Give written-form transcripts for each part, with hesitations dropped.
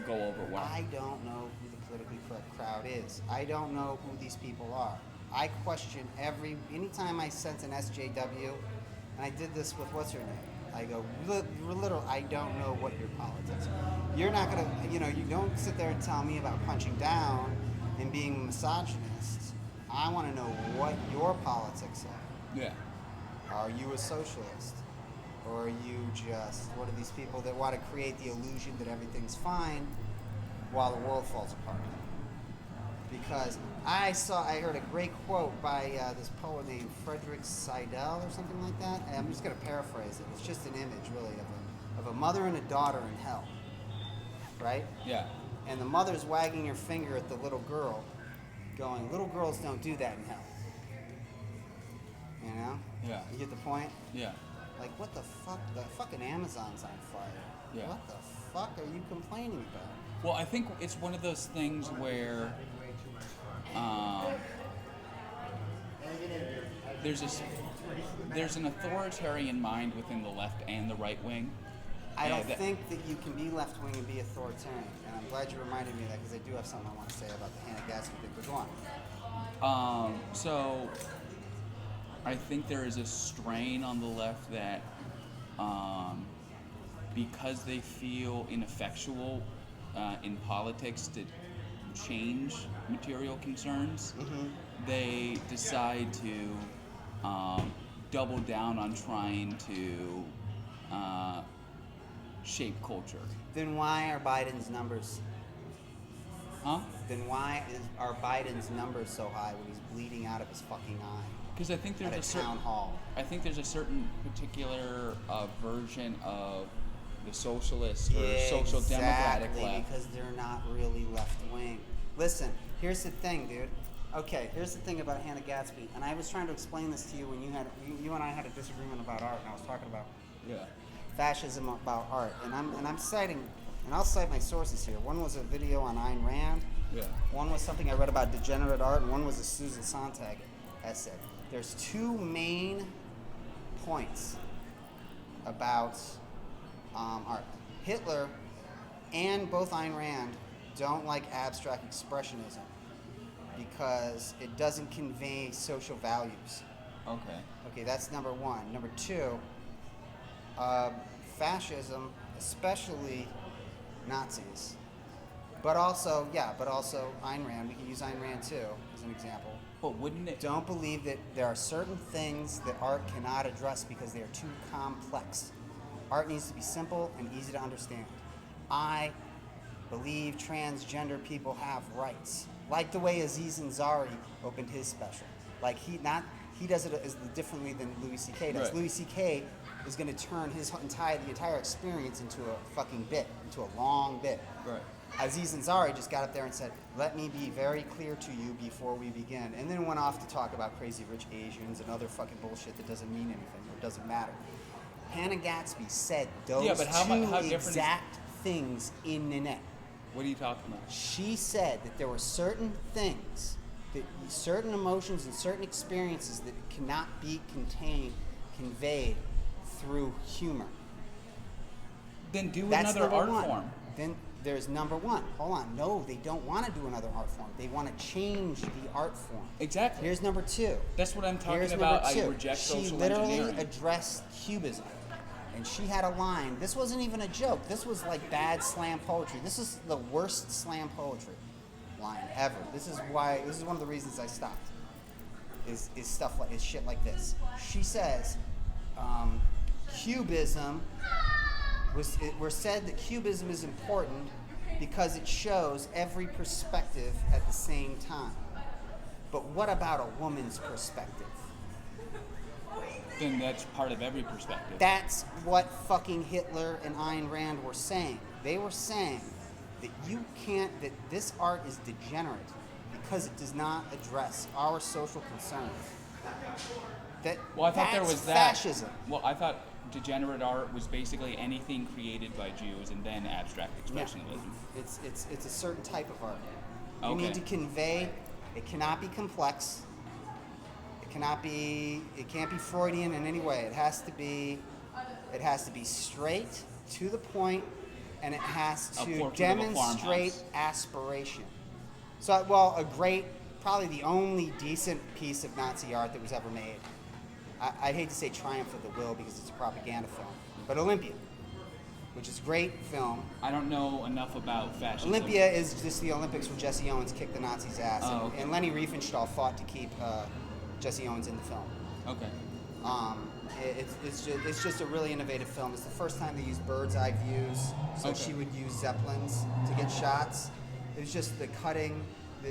go over well. I don't know who the politically correct crowd is. I don't know who these people are. I question anytime I sense an SJW, and I did this with what's her name. I go, literal. I don't know what your politics are. You're not gonna, you don't sit there and tell me about punching down and being misogynist. I want to know what your politics are. Yeah. Are you a socialist? Or are you just one of these people that want to create the illusion that everything's fine while the world falls apart? Because I heard a great quote by this poet named Frederick Seidel or something like that. And I'm just going to paraphrase it. It's just an image, really, of a mother and a daughter in hell, right? Yeah. And the mother's wagging her finger at the little girl, going, "Little girls don't do that in hell." You know? Yeah. You get the point? Yeah. Like, what the fuck? The fucking Amazon's on fire. Yeah. What the fuck are you complaining about? Well, I think it's one of those things where there's an authoritarian mind within the left and the right wing. I don't think that you can be left wing and be authoritarian. And I'm glad you reminded me of that because I do have something I want to say about the Hannah Gadsby thing. But go on. So I think there is a strain on the left that because they feel ineffectual in politics to change material concerns, they decide to double down on trying to shape culture. Then why are Biden's numbers? Huh? Then why are Biden's numbers so high when he's bleeding out of his fucking eye? Because I think there's at a town hall. I think there's a certain particular version of the socialist or social democratic left. Because they're not really left wing. Listen, here's the thing, dude. Okay, here's the thing about Hannah Gadsby, and I was trying to explain this to you when you and I had a disagreement about art, and I was talking about fascism about art, and I'm citing, and I'll cite my sources here. One was a video on Ayn Rand. Yeah. One was something I read about degenerate art, and one was a Susan Sontag essay. There's two main points about art. Hitler and both Ayn Rand don't like abstract expressionism because it doesn't convey social values. Okay, that's number one. Number two, fascism, especially Nazis, but also Ayn Rand. We can use Ayn Rand too as an example. But wouldn't it? Don't believe that there are certain things that art cannot address because they are too complex. Art needs to be simple and easy to understand. I believe transgender people have rights, like the way Aziz Ansari opened his special. Like he does it as differently than Louis C.K. does. Right. Louis C.K. is going to turn the entire experience into a fucking bit, into a long bit. Right. Aziz Ansari just got up there and said, "Let me be very clear to you before we begin," and then went off to talk about crazy rich Asians and other fucking bullshit that doesn't mean anything or doesn't matter. Hannah Gadsby said those two exact things in Nannette. What are you talking about? She said that there were certain things, certain emotions and certain experiences that cannot be conveyed through humor. Then do That's another art one. form. Then there's number one. Hold on. No, they don't want to do another art form. They want to change the art form. Exactly. Here's number two. That's what I'm talking Here's about. number two. I reject social engineering. She engineering. literally addressed cubism. And she had a line. This wasn't even a joke. This was like bad slam poetry. This is the worst slam poetry line ever. This is one of the reasons I stopped. Is shit like this. She says, Cubism we're said that Cubism is important because it shows every perspective at the same time. But what about a woman's perspective? Then that's part of every perspective. That's what fucking Hitler and Ayn Rand were saying. They were saying that that this art is degenerate because it does not address our social concerns. I thought there was that. Fascism. Well, I thought degenerate art was basically anything created by Jews and then abstract expressionism. Yeah. It's a certain type of art. You Okay. need to convey. It cannot be complex. It can't be Freudian in any way. It has to be straight, to the point, and it has A to portrait of a demonstrate farmhouse. aspiration. So, well, a great, probably the only decent piece of Nazi art that was ever made. I'd hate to say Triumph of the Will because it's a propaganda film, but Olympia, which is a great film. I don't know enough about fascism. Olympia is just the Olympics where Jesse Owens kicked the Nazis' ass, Oh, okay. and Lenny Riefenstahl fought to keep Jesse Owens in the film. Okay. It's just a really innovative film. It's the first time they used bird's eye views, so Okay. she would use zeppelins to get shots. It was just the cutting.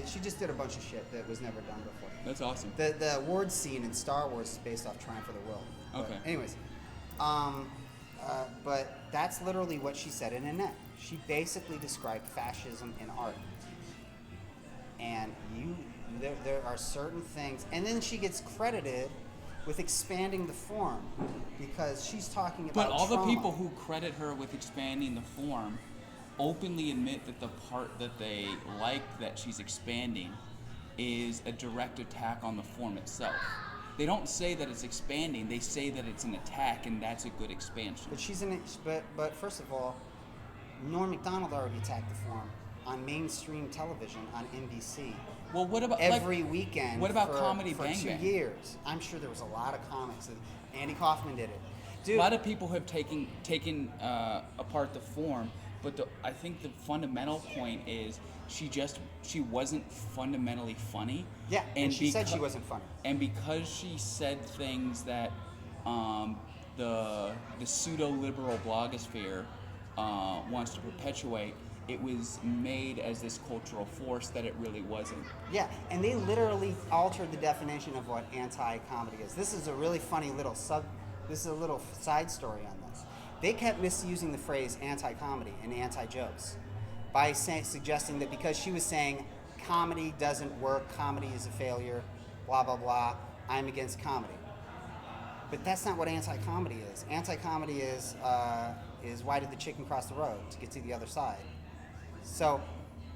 She just did a bunch of shit that was never done before. That's awesome. The award scene in Star Wars is based off Triumph of the Will. Okay. But anyways, but that's literally what she said in Nannette. She basically described fascism in art. And there are certain things, and then she gets credited with expanding the form because she's talking about But all trauma. the people who credit her with expanding the form openly admit that the part that they like that she's expanding is a direct attack on the form itself. They don't say that it's expanding, they say that it's an attack, and that's a good expansion. But first of all, Norm Macdonald already attacked the form on mainstream television on NBC. Well, what about every weekend? What about for, Comedy for Bang 2 Bang? years. I'm sure there was a lot of comics. Andy Kaufman did it. Dude, A lot of people have taken apart the form, but I think the fundamental point is she wasn't fundamentally funny. Yeah, and she said she wasn't funny. And because she said things that the pseudo-liberal blogosphere wants to perpetuate, it was made as this cultural force that it really wasn't. Yeah, and they literally altered the definition of what anti-comedy is. This is a really funny little this is a little side story on this. They kept misusing the phrase anti-comedy and anti-jokes by suggesting that because she was saying comedy doesn't work, comedy is a failure, blah, blah, blah, I'm against comedy. But that's not what anti-comedy is. Anti-comedy is why did the chicken cross the road to get to the other side? So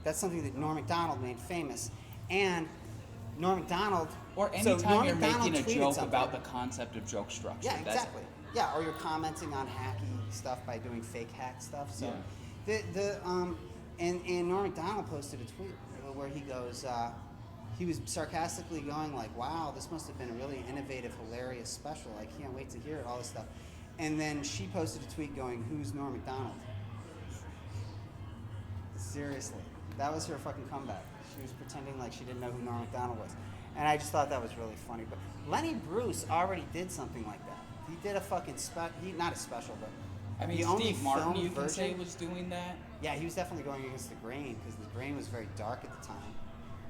that's something that Norm Macdonald made famous. And Norm Macdonald... Or anytime you're making a joke something. about the concept of joke structure. Yeah, exactly. Yeah, or you're commenting on hacky stuff by doing fake hack stuff. So and Norm Macdonald posted a tweet where he goes, he was sarcastically going like, wow, this must have been a really innovative, hilarious special. I can't wait to hear it, all this stuff. And then she posted a tweet going, who's Norm Macdonald? Seriously. That was her fucking comeback. She was pretending like she didn't know who Norm Macdonald was. And I just thought that was really funny. But Lenny Bruce already did something like that. He did a fucking not a special, but I mean, the only Steve Martin, you can version, say, was doing that. Yeah, he was definitely going against the grain because the grain was very dark at the time.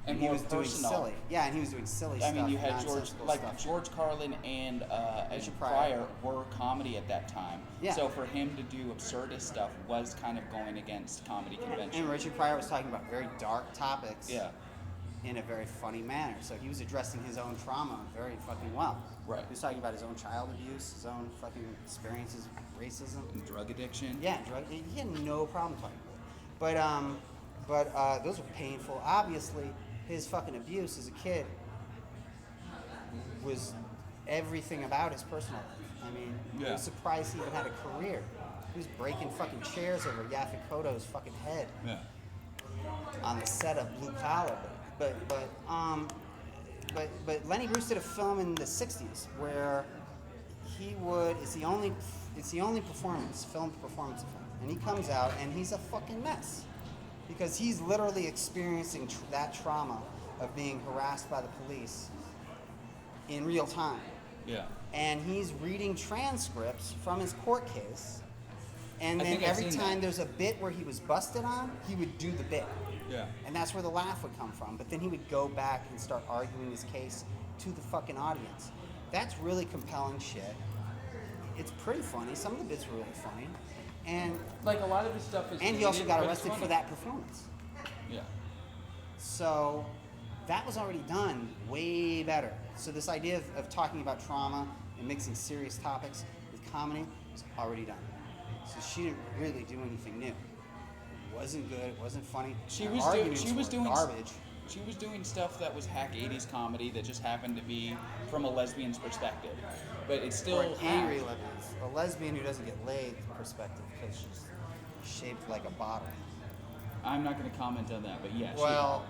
And he more was doing personal. silly. Yeah, and he was doing silly stuff. I mean, you had nonsensical stuff. George Carlin and Richard Pryor. Pryor were comedy at that time. Yeah. So for him to do absurdist stuff was kind of going against comedy convention. And Richard Pryor was talking about very dark topics. Yeah. In a very funny manner. So he was addressing his own trauma very fucking well. Right. He was talking about his own child abuse, his own fucking experiences with racism. And drug addiction. Yeah, he had no problem talking about it. But those are painful. Obviously, his fucking abuse as a kid was everything about his personal life. I mean, Yeah. I'm surprised he even had a career. He was breaking fucking chairs over Yaphet Kotto's fucking head Yeah. on the set of Blue Collar. But Lenny Bruce did a film in the '60s where it's the only film performance of him, and he comes out and he's a fucking mess because he's literally experiencing that trauma of being harassed by the police in real time, Yeah. and he's reading transcripts from his court case, and I then think I've every seen time that. there's a bit where he was busted on, he would do the bit. Yeah. And that's where the laugh would come from. But then he would go back and start arguing his case to the fucking audience. That's really compelling shit. It's pretty funny. Some of the bits were really funny. And Like a lot of this stuff is. and he also dated, got but it's arrested for funny. that performance. Yeah. So that was already done way better. So this idea of talking about trauma and mixing serious topics with comedy was already done. So she didn't really do anything new. It wasn't good. It wasn't funny. She Her was arguments doing were garbage. She was doing stuff that was hack 80s comedy that just happened to be from a lesbian's perspective. But it's still Or an angry hack. lesbian, a lesbian who doesn't get laid perspective because she's shaped like a bottle. I'm not going to comment on that, but yeah. Well,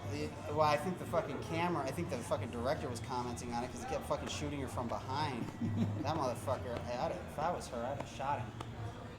I think the fucking director was commenting on it because he kept fucking shooting her from behind. That motherfucker, if I was her, I'd have shot him.